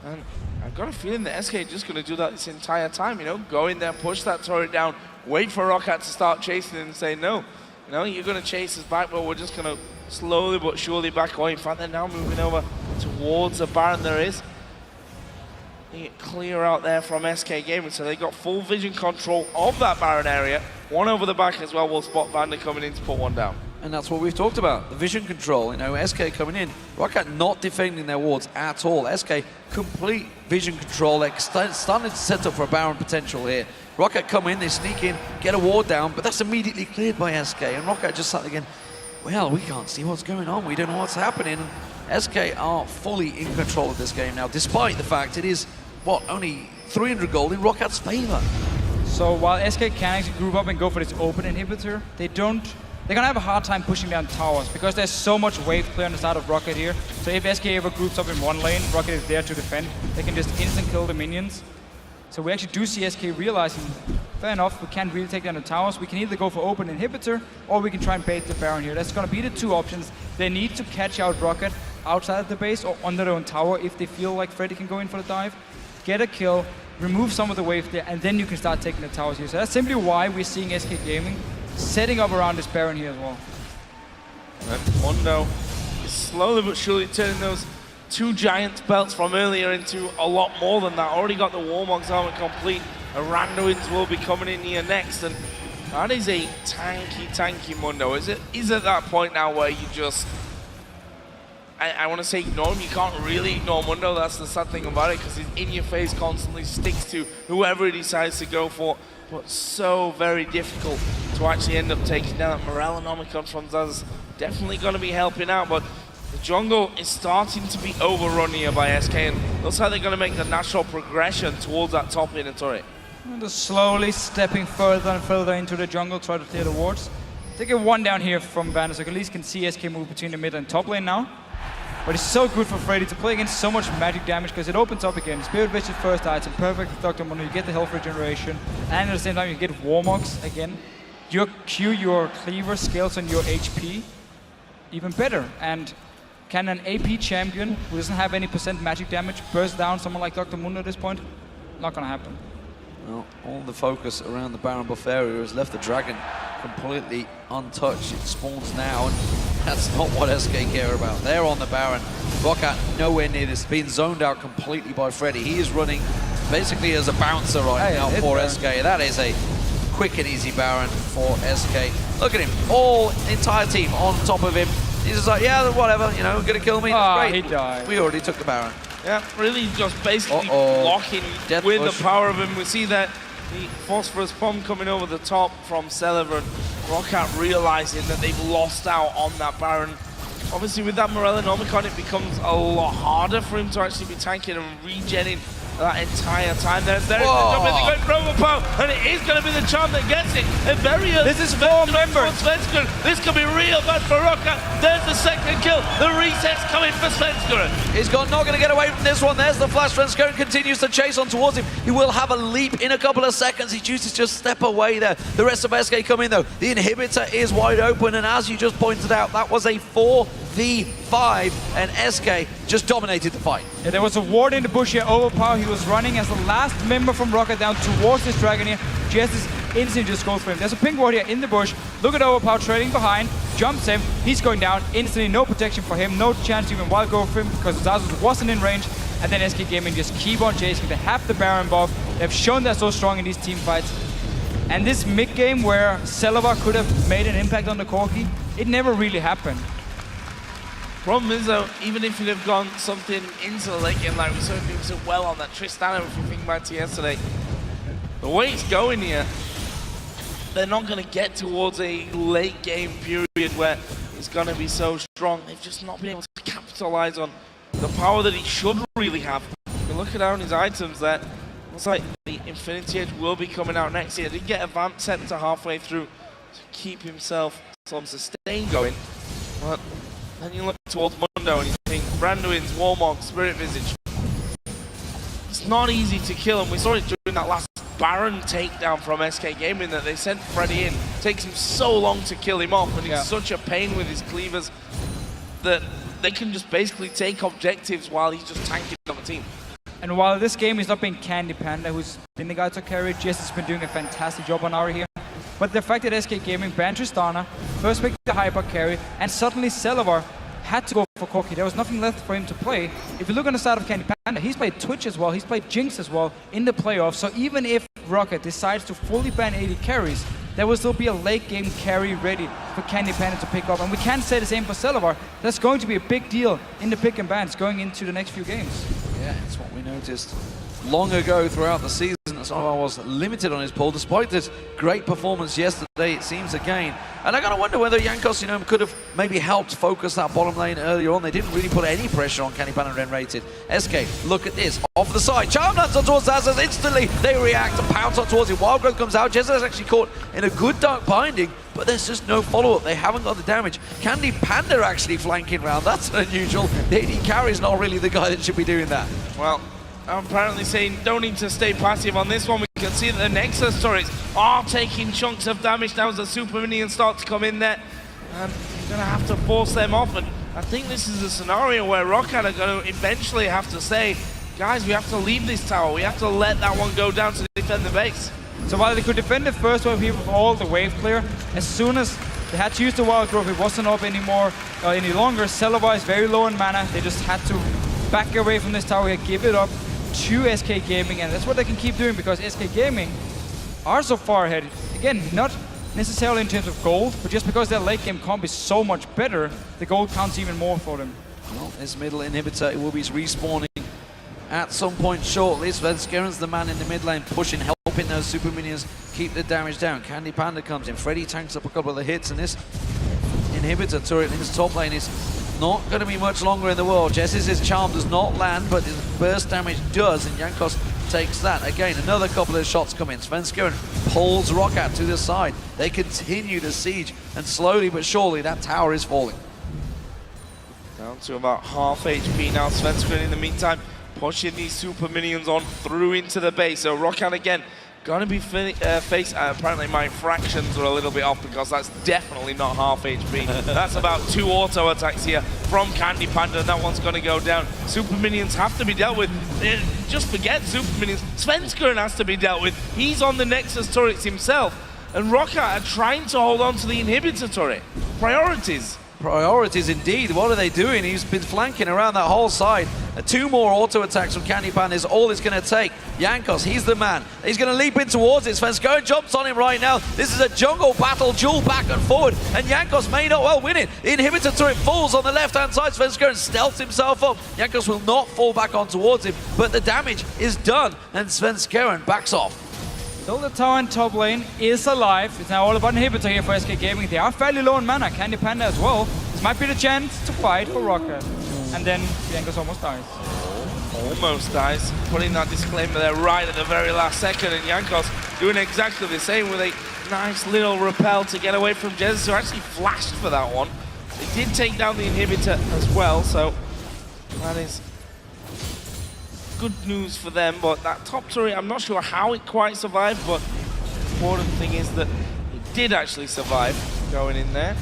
And I've got a feeling that SK is just going to do that this entire time, you know, go in there, push that turret down, wait for Roccat to start chasing and say, no, you know, you're going to chase us back, but we're just going to slowly but surely back away. In fact, they're now moving over towards the Baron there is. They get clear out there from SK Gaming, so they got full vision control of that Baron area. One over the back as well will spot VandeR coming in to put one down. And that's what we've talked about, the vision control. You know, SK coming in, Roccat not defending their wards at all. SK complete vision control, like starting to set up for a Baron potential here. Roccat come in, they sneak in, get a ward down, but that's immediately cleared by SK. And Roccat just sat again, well, we can't see what's going on, we don't know what's happening. And SK are fully in control of this game now, despite the fact it is, what, only 300 gold in Rockat's favor. So while SK can actually group up and go for this open inhibitor, they're gonna have a hard time pushing down towers because there's so much wave play on the side of Roccat here. So if SK ever groups up in one lane, Roccat is there to defend. They can just instant kill the minions. So we actually do see SK realizing, fair enough, we can't really take down the towers. We can either go for open inhibitor or we can try and bait the Baron here. That's gonna be the two options. They need to catch out Roccat outside of the base or under their own tower if they feel like Freddy can go in for the dive. Get a kill, remove some of the wave there, and then you can start taking the towers here. So that's simply why we're seeing SK Gaming setting up around this Baron here as well. And Mundo is slowly but surely turning those 2 giant belts from earlier into a lot more than that. Already got the Warmog's armor complete. The Randuins will be coming in here next, and that is a tanky Mundo. Is it at that point now where you just, I want to say ignore him. You can't really ignore Mundo. That's the sad thing about it, because he's in your face constantly, sticks to whoever he decides to go for. But so very difficult to actually end up taking down that Morellonomicon from Xaxus. Definitely going to be helping out, but the jungle is starting to be overrun here by SK, and looks like they're going to make the natural progression towards that top inner turret. And just slowly stepping further and further into the jungle, try to clear the wards. They get one down here from VandeR, so at least can see SK move between the mid and top lane now. But it's so good for Freddy to play against so much magic damage because it opens up again. Spirit Vision first item, perfect with Dr. Mundo. You get the health regeneration, and at the same time you get Warmogs again. Your Q, your cleaver scales on your HP even better. And can an AP champion who doesn't have any % magic damage burst down someone like Dr. Mundo at this point? Not gonna happen. Well, all the focus around the Baron buff area has left the Dragon completely untouched. It spawns now, and that's not what SK care about. They're on the Baron. Roccat nowhere near this, being zoned out completely by Freddy. He is running basically as a bouncer right now for SK. That is a quick and easy Baron for SK. Look at him, entire team on top of him. He's just like, yeah, whatever, you know, gonna kill me. Great. He died. We already took the Baron. Yeah, really just basically blocking with the power of him. We see that the Phosphorus bomb coming over the top from Celaver. Roccat realizing that they've lost out on that Baron. Obviously with that Morellonomicon, it becomes a lot harder for him to actually be tanking and regenning that entire time. There's the jump in, they go for Overpow, and it is going to be the charm that gets it. And very this is 4 members. Svenskeren. This could be real bad for Roccat. There's the second kill. The reset's coming for Svenskeren. He's not going to get away from this one. There's the flash. Svenskeren continues to chase on towards him. He will have a leap in a couple of seconds. He chooses to just step away there. The rest of SK come in though. The inhibitor is wide open, and as you just pointed out, that was a 4v5, and SK just dominated the fight. Yeah, there was a ward in the bush here. Overpow, he was running as the last member from Roccat down towards this dragon here. Jesiz instantly just goes for him. There's a pink ward here in the bush. Look at Overpow trailing behind, jumps him, he's going down instantly, no protection for him, no chance to even wild go for him because Xaxus wasn't in range, and then SK Gaming just keep on chasing. They have the Baron buff, they've shown they're so strong in these team fights. And this mid game where Celaver could have made an impact on the Corki, it never really happened. Problem is though, even if you'd have gone something into the late game like we saw him doing so well on that Tristana, if you think back to yesterday, the way it's going here, they're not going to get towards a late game period where it's going to be so strong. They've just not been able to capitalize on the power that he should really have. If you look at down his items there, looks like the Infinity Edge will be coming out next year. Did get a vamp set to halfway through to keep himself some sustain going. But then you look towards Mundo and you think Branduin's Warmog, Spirit Visage. It's not easy to kill him. We saw it during that last Baron takedown from SK Gaming that they sent Freddy in. It takes him so long to kill him off, and he's such a pain with his cleavers that they can just basically take objectives while he's just tanking on the team. And while this game is not being Candy Panda, who's been the guy to carry, Jesiz has been doing a fantastic job on Ahri here. But the fact that SK Gaming banned Tristana, first picked the hyper carry, and suddenly Celaver had to go for Corki. There was nothing left for him to play. If you look on the side of Candy Panda, he's played Twitch as well, he's played Jinx as well in the playoffs. So even if Roccat decides to fully ban 80 carries, there will still be a late game carry ready for Candy Panda to pick up. And we can't say the same for Celaver. That's going to be a big deal in the pick and bans going into the next few games. Yeah, it's what we noticed long ago throughout the season. Celaver was limited on his pull, despite this great performance yesterday, it seems, again. And I gotta wonder whether Jankos, you know, could have maybe helped focus that bottom lane earlier on. They didn't really put any pressure on Candy Panda and nRated. SK, look at this, off the side. Charm lands on towards Xaxus, instantly they react and pounce on towards him. Wild Growth comes out, Jesiz is actually caught in a good dark binding, but there's just no follow-up. They haven't got the damage. Candy Panda actually flanking round, that's unusual. The AD carry's not really the guy that should be doing that. Well, I'm apparently saying don't need to stay passive on this one. We can see that the Nexus turrets are taking chunks of damage now as the super minions start to come in there. And you're going to have to force them off. And I think this is a scenario where Roccat are going to eventually have to say, guys, we have to leave this tower. We have to let that one go down to defend the base. So while they could defend the first wave here with all the wave clear, as soon as they had to use the Wild Growth, it wasn't up anymore, any longer. Celaver is very low in mana. They just had to back away from this tower here, give it up to SK Gaming, and that's what they can keep doing because SK Gaming are so far ahead. Again, not necessarily in terms of gold, but just because their late game comp is so much better, the gold counts even more for them. Well, this middle inhibitor, it will be respawning at some point shortly. Svenskeren's the man in the mid lane, pushing, helping those super minions keep the damage down. Candy Panda comes in, Freddy tanks up a couple of the hits, and this inhibitor turret in his top lane is not going to be much longer in the world. Jesiz's charm does not land, but his burst damage does, and Jankos takes that. Again, another couple of shots come in. Svenskeren pulls Roccat to the side. They continue to siege, and slowly but surely that tower is falling. Down to about half HP now. Svenskeren in the meantime pushing these super minions on through into the base. So Roccat again going to be faced. Apparently my fractions are a little bit off because that's definitely not half HP. That's about 2 auto attacks here from Candy Panda, and that one's going to go down. Super minions have to be dealt with. Just forget super minions. Svenskeren has to be dealt with. He's on the Nexus turrets himself, and Roccat are trying to hold on to the inhibitor turret. Priorities. Priorities indeed. What are they doing? He's been flanking around that whole side. 2 more auto attacks from Candy Panda is all it's going to take. Jankos, he's the man. He's going to leap in towards it. Svenskeren jumps on him right now. This is a jungle battle, duel back and forward, and Jankos may not well win it. The inhibitor turret falls on the left-hand side. Svenskeren stealths himself up. Jankos will not fall back on towards him, but the damage is done, and Svenskeren backs off. Still the tower in top lane is alive. It's now all about inhibitor here for SK Gaming. They are fairly low in mana, Candy Panda as well. This might be the chance to fight for Roccat. And then Jankos almost dies. Almost dies. Putting that disclaimer there right at the very last second, and Jankos doing exactly the same with a nice little rappel to get away from Jesiz, who actually flashed for that one. They did take down the inhibitor as well, so that is good news for them. But that top turret, I'm not sure how it quite survived, but the important thing is that it did actually survive going in there.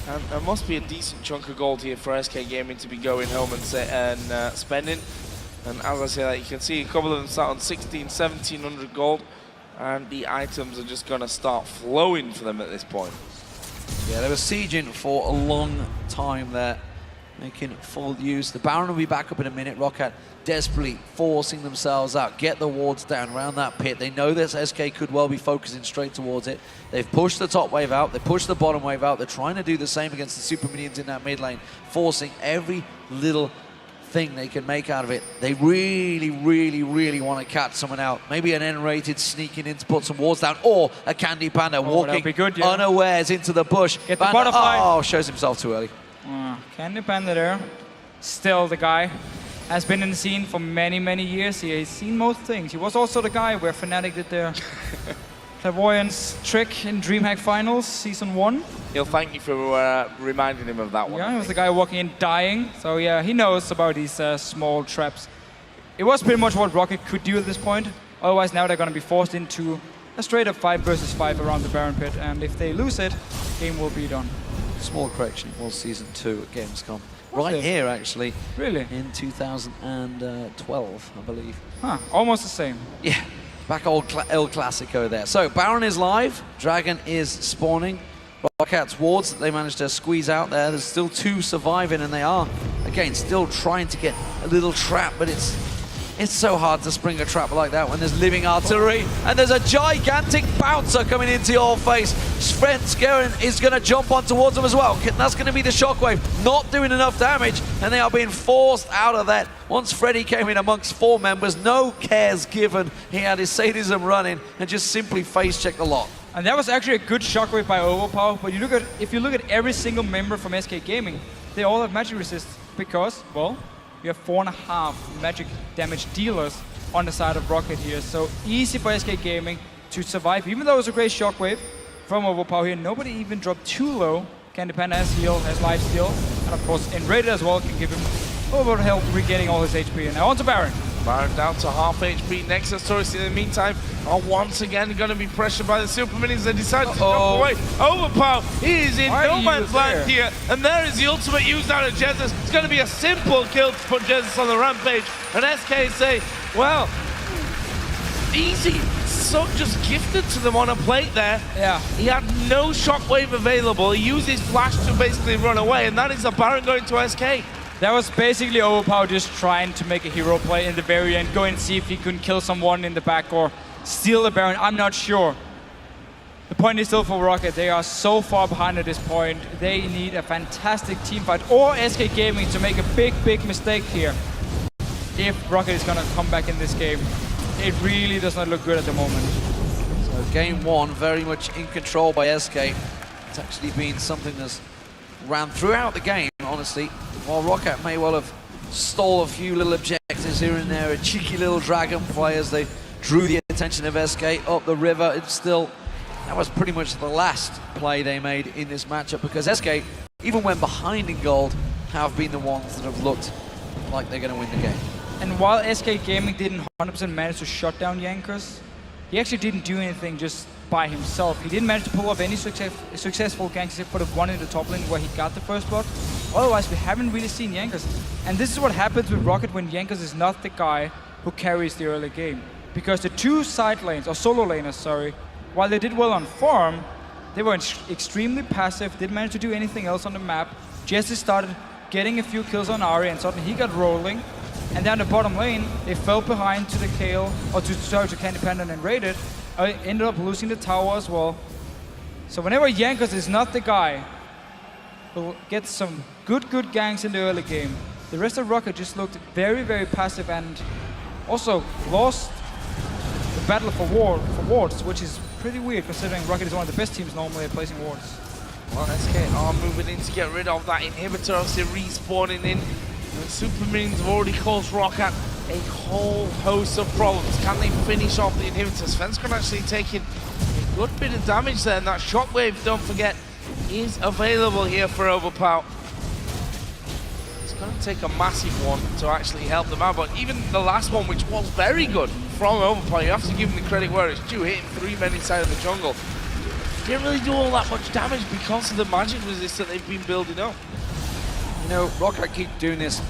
And there must be a decent chunk of gold here for SK Gaming to be going home and spending. And as I say that, you can see a couple of them start on 1700 gold, and the items are just going to start flowing for them at this point. Yeah, they were sieging for a long time there, making full use. The Baron will be back up in a minute. Roccat desperately forcing themselves out, get the wards down around that pit. They know that SK could well be focusing straight towards it. They've pushed the top wave out, they pushed the bottom wave out. They're trying to do the same against the super minions in that mid lane, forcing every little thing they can make out of it. They really, really, really want to catch someone out. Maybe an nRated sneaking in to put some wards down, or a Candy Panda walking good, unawares into the bush. Get the butterfly. Oh, shows himself too early. Candy Panda there. Still the guy has been in the scene for many, many years. He has seen most things. He was also the guy where Fnatic did their clairvoyance trick in DreamHack Finals, Season 1. He'll thank you for reminding him of that one. Yeah, he was the guy walking in dying. So yeah, he knows about these small traps. It was pretty much what Roccat could do at this point. Otherwise, now they're going to be forced into a straight-up 5 versus 5 around the Baron pit. And if they lose it, game will be done. Small correction, it was Season 2 at Gamescom. Right here, actually. Really? In 2012, I believe. Huh, almost the same. Yeah, back old El Clasico there. So, Baron is live, Dragon is spawning. Rockat's wards that they managed to squeeze out there. There's still 2 surviving, and they are, again, still trying to get a little trap, but it's so hard to spring a trap like that when there's living artillery, and there's a gigantic bouncer coming into your face. Svenskeren is going to jump on towards them as well. That's going to be the shockwave, not doing enough damage, and they are being forced out of that. Once Freddy came in amongst 4 members, no cares given. He had his sadism running and just simply face-checked a lot. And that was actually a good shockwave by Overpow, but if you look at every single member from SK Gaming, they all have magic resist because, well, you have 4.5 magic damage dealers on the side of Roccat here. So easy for SK Gaming to survive, even though it was a great shockwave from Overpow here. Nobody even dropped too low. Panda has heal, has life steal, and of course nRated as well can give him a little bit of help regaining all his HP. And now on to Baron. Baron down to half HP. Nexus Taurus in the meantime are once again going to be pressured by the Super Minions. They decide to jump away. Overpow, he is in no man's land here. And there is the ultimate used out of Jesiz. It's going to be a simple kill to put Jesiz on the rampage. And SK say, well, easy. So just gifted to them on a plate there. Yeah. He had no shockwave available. He used his flash to basically run away. And that is a Baron going to SK. That was basically Overpow just trying to make a hero play in the very end, go and see if he couldn't kill someone in the back or steal the Baron. I'm not sure. The point is still for Roccat. They are so far behind at this point. They need a fantastic team fight or SK Gaming to make a big, big mistake here. If Roccat is going to come back in this game, it really does not look good at the moment. So game 1 very much in control by SK. It's actually been something that's ran throughout the game, honestly. While Roccat may well have stole a few little objectives here and there, a cheeky little dragon play as they drew the attention of SK up the river. It's still, that was pretty much the last play they made in this matchup because SK, even when behind in gold, have been the ones that have looked like they're going to win the game. And while SK Gaming didn't 100% manage to shut down Jankos, he actually didn't do anything just by himself. He didn't manage to pull off any successful ganks except for the one in the top lane where he got the first blood. Otherwise, we haven't really seen Jankos. And this is what happens with Roccat when Jankos is not the guy who carries the early game. Because the 2 side lanes, or solo laners, sorry, while they did well on farm, they were extremely passive, didn't manage to do anything else on the map. Jesiz started getting a few kills on Ahri and suddenly he got rolling. And down the bottom lane, they fell behind to the Kayle, or to Panda and nRated. Ended up losing the tower as well. So whenever Jankos is not the guy who gets some good ganks in the early game, the rest of Roccat just looked very, very passive and also lost the battle for wards, which is pretty weird considering Roccat is one of the best teams normally at placing wards. Well, SK are moving in to get rid of that inhibitor, obviously respawning in. The Super Minions have already caused Roccat a whole host of problems. Can they finish off the inhibitor? Svenskeren actually taking a good bit of damage there, and that shockwave, don't forget, is available here for Overpow. It's going to take a massive one to actually help them out, but even the last one, which was very good from Overpow, you have to give him the credit where it's due, hitting 3 men inside of the jungle. Didn't really do all that much damage because of the magic resist that they've been building up. You know, Roccat keep doing this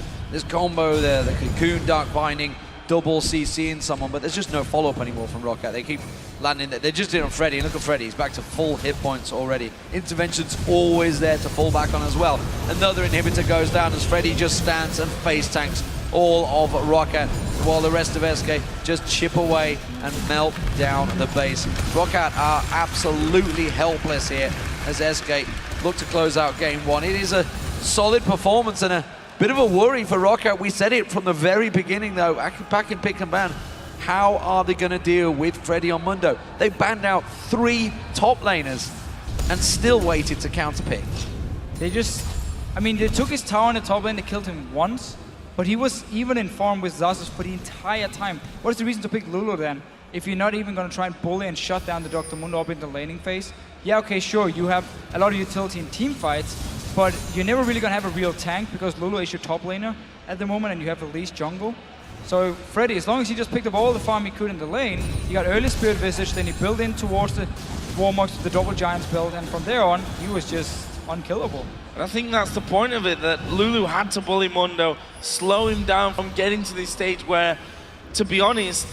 combo there, the Cocoon, Dark Binding, double CCing someone, but there's just no follow-up anymore from Roccat. They keep landing there. They just did on Freddy. Look at Freddy, he's back to full hit points already. Intervention's always there to fall back on as well. Another inhibitor goes down as Freddy just stands and face tanks all of Roccat, while the rest of SK just chip away and melt down the base. Roccat are absolutely helpless here as SK look to close out game 1. It is a solid performance and a bit of a worry for Roccat. We said it from the very beginning though, back in pick and ban. How are they going to deal with Freddy on Mundo? They banned out 3 top laners and still waited to counterpick. They just, I mean, they took his tower in the top lane, they killed him once, But he was even in farm with Xaxus for the entire time. What is the reason to pick Lulu then? If you're not even going to try and bully and shut down the Dr. Mundo up in the laning phase? Yeah, okay, sure, you have a lot of utility in team fights, but you're never really going to have a real tank because Lulu is your top laner at the moment and you have Elise jungle. So Freddy, as long as he just picked up all the farm he could in the lane, he got early Spirit Visage, then he built in towards the Warmox, the double Giants build, and from there on, he was just unkillable. And I think that's the point of it, that Lulu had to bully Mundo, slow him down from getting to this stage where, to be honest,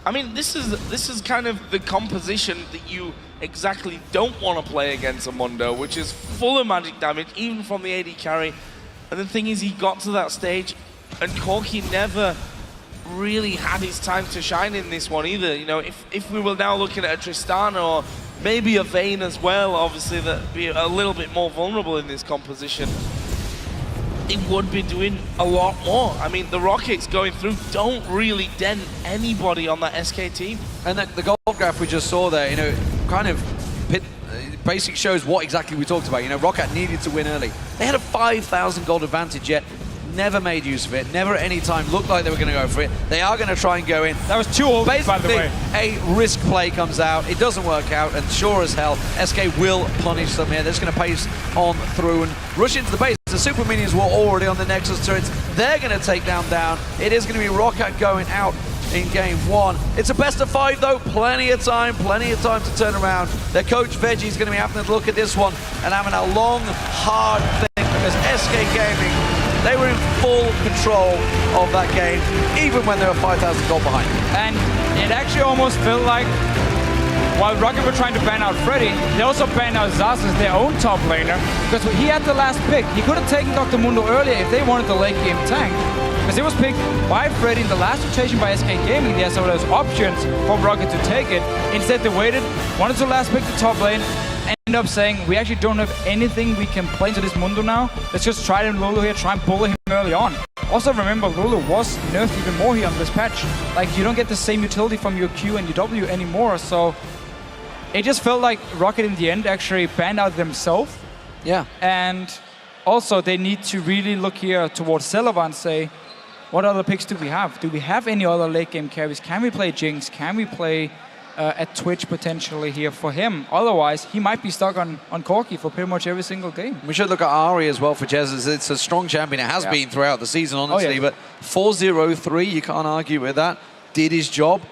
I mean, this is kind of the composition that you exactly don't want to play against a Mundo, which is full of magic damage, even from the AD carry. And the thing is, he got to that stage, and Corki never really had his time to shine in this one either. You know, if we were now looking at a Tristana or maybe a Vayne as well, obviously that'd be a little bit more vulnerable in this composition, it would be doing a lot more. I mean, the Rockets going through don't really dent anybody on that SK team. And the gold graph we just saw there, you know, kind of basic shows what exactly we talked about. You know, Roccat needed to win early. They had a 5,000 gold advantage yet. Never made use of it, never at any time looked like they were going to go for it. They are going to try and go in. That was 2 ults, by the way. A risk play comes out, it doesn't work out, and sure as hell, SK will punish them here. They're just going to pace on through and rush into the base. The super minions were already on the Nexus turrets. They're going to take down. It is going to be Roccat going out in game 1. It's a best of 5 though, plenty of time to turn around. Their coach Veggie is going to be having to look at this one and having a long, hard think, because SK Gaming, they were in full control of that game, even when they were 5,000 gold behind. And it actually almost felt like, while Roccat were trying to ban out Freddy, they also banned out Xaxus, their own top laner, because he had the last pick. He could have taken Dr. Mundo earlier if they wanted the late game tank, because it was picked by Freddy in the last rotation by SK Gaming. They had some of those options for Roccat to take it. Instead, they waited, wanted to last pick the top lane, ended up saying, we actually don't have anything we can play into this Mundo now. Let's just try them Lulu here, try and bully him early on. Also remember, Lulu was nerfed even more here on this patch. Like, you don't get the same utility from your Q and your W anymore, so it just felt like Roccat in the end actually banned out themselves. Yeah. And also they need to really look here towards Celaver and say, what other picks do we have? Do we have any other late game carries? Can we play Jinx? Can we play at Twitch potentially here for him? Otherwise, he might be stuck on Corki for pretty much every single game. We should look at Ahri as well for Jesiz. It's a strong champion. It has been throughout the season, honestly. But 4-0-3, you can't argue with that. Did his job.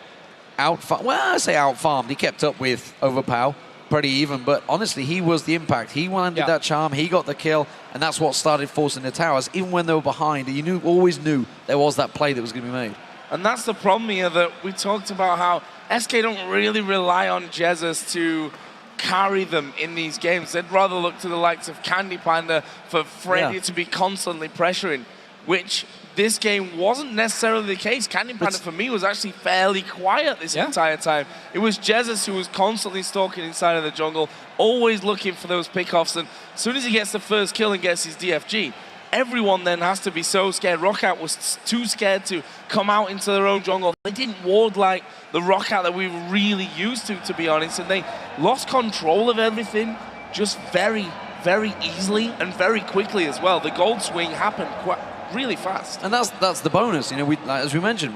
Well, I say out-farmed. He kept up with Overpow pretty even. But honestly, he was the impact. He landed that charm. He got the kill. And that's what started forcing the towers. Even when they were behind, you always knew there was that play that was going to be made. And that's the problem here, that we talked about how SK don't really rely on Jesiz to carry them in these games. They'd rather look to the likes of Candy Panda for Freddy to be constantly pressuring, which this game wasn't necessarily the case. Candy Panda, for me, was actually fairly quiet this entire time. It was Jesiz who was constantly stalking inside of the jungle, always looking for those pickoffs, and as soon as he gets the first kill and gets his DFG, everyone then has to be so scared. Roccat was too scared to come out into their own jungle. They didn't ward like the Roccat that we were really used to be honest, and they lost control of everything just very, very easily and very quickly as well. The gold swing happened quite really fast. And that's the bonus. You know, as we mentioned,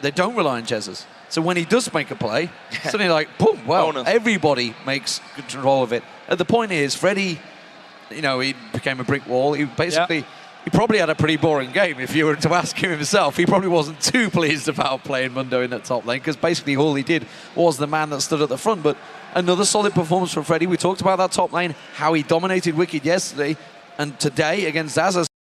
they don't rely on Jesiz. So when he does make a play, suddenly like, boom, well, everybody makes control of it. And the point is, Freddy, you know, he became a brick wall. He basically, he probably had a pretty boring game. If you were to ask him himself, he probably wasn't too pleased about playing Mundo in that top lane, because basically all he did was the man that stood at the front. But another solid performance from Freddy. We talked about that top lane, how he dominated Wicked yesterday, and today against Xaxus,